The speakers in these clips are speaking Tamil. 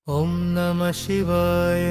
ஓம் நம சிவாய.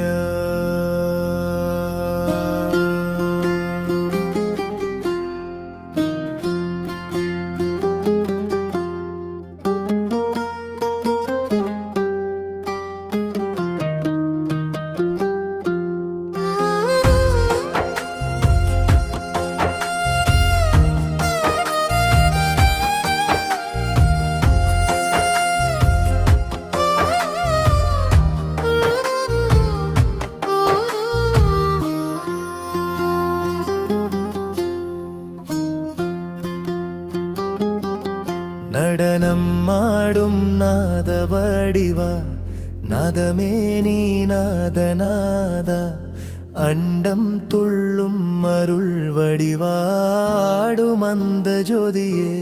நடனம் ஆடும் நாத வடிவா, நாதமே நீ நாதநாதா, அண்டம் துள்ளும் அருள் வடிவாடும் அந்த ஜோதியே.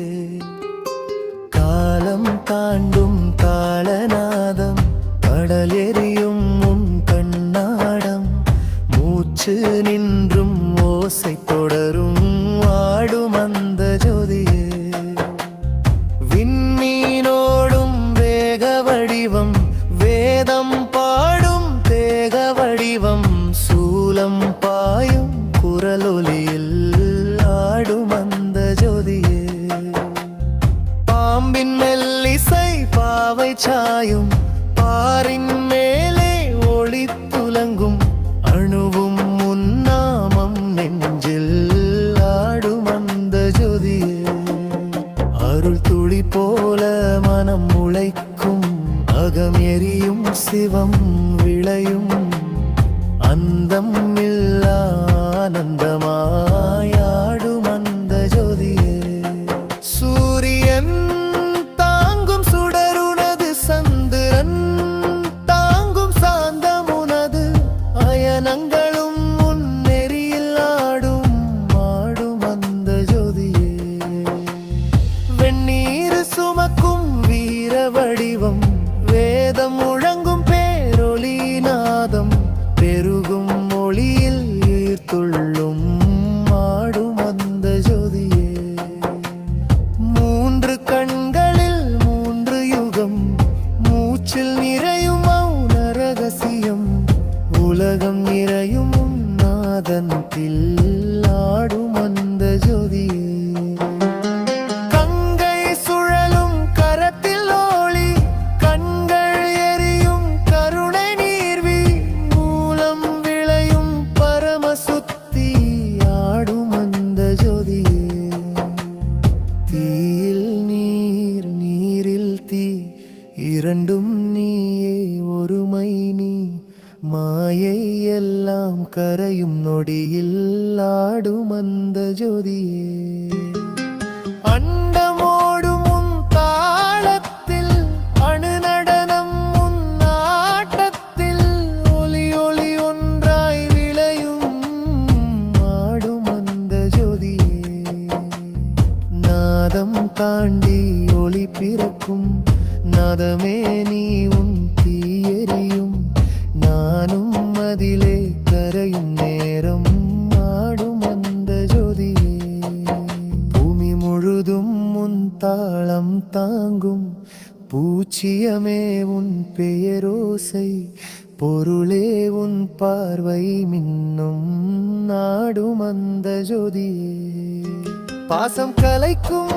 காலம் தாண்டும் தாளநாதம், கடல் எரியும் உன் கண்ணாடம், மூச்சு நின்றும் ஓசை தொடரும் ஆடும் அந்த ஜோதியே. விண்மீனோடும் வேக வடிவம், வேதம் பாடும் தேக வடிவம், சூலம் பாயும் குரலொலியில் ஆடும் அந்த ஜோதியே. பாம்பின் மெல்லிசை பாவை சாயும், பாரின் மேலே ஒளி துலங்கும், அணுவும் முன்னாமம் நெஞ்சில் ஆடும் அந்த ஜோதியே. அருள் துளி போல மனம் முளைக்கும், அகம் எரியும் சிவம் விளையும், அந்தம் இல்லா ஆனந்தமாயாடும் அந்த ஜோதியே. சூரியன் தாங்கும் சுடருனது, சந்திரன் தாங்கும் சாந்தமுனது, அயனங்களும் முன்னெறியில் ஆடும் ஆடும் அந்த ஜோதியே. வெந்நீர் சுமக்கும் வீர வடிவம், வேதம் முழங்கும் பேரொலி நாதம், பெருகும் மொழியில் ஈர்த்துள்ளும் ஆடும் அந்த ஜோதியே. மூன்று கண்களில் மூன்று யுகம், மூச்சில் நிறையும் மௌன ரகசியம், உலகம் நிறையும் நாதத்தில் ஆடும் அந்த ஜோதியே. கங்கை சுழலும் கரத்தில் ஒளி, கண்கள் எரியும் கருணை நீர்வி, மூலம் விளையும் பரமசுத்தி ஆடும் அந்த ஜோதியே. தீயில் நீர் நீரில் தீ, இரண்டும் நீயே ஒருமை நீ, மாயை எல்லாம் கரையும் நொடியில் ஆடும் அந்த ஜோதியே. அண்டமோடும் உன் தாளத்தில், அணு நடனம் உன் ஆட்டத்தில், ஒலி ஒலி ஒன்றாய் விளையும் ஆடும் அந்த ஜோதியே. நாதம் தாண்டி ஒளி பிறக்கும், நாதமே நீ உன் தீயெறியும், நானும் அதிலே கரையும் நேரம் ஆடும் அந்த ஜோதியே. பூமி முழுதும் உன் தாளம் தாங்கும், பூச்சியமே உன் பெயரோசை, பொருளே உன் பார்வை மின்னும் நாடும் அந்த ஜோதியே. பாசம் கலைக்கும்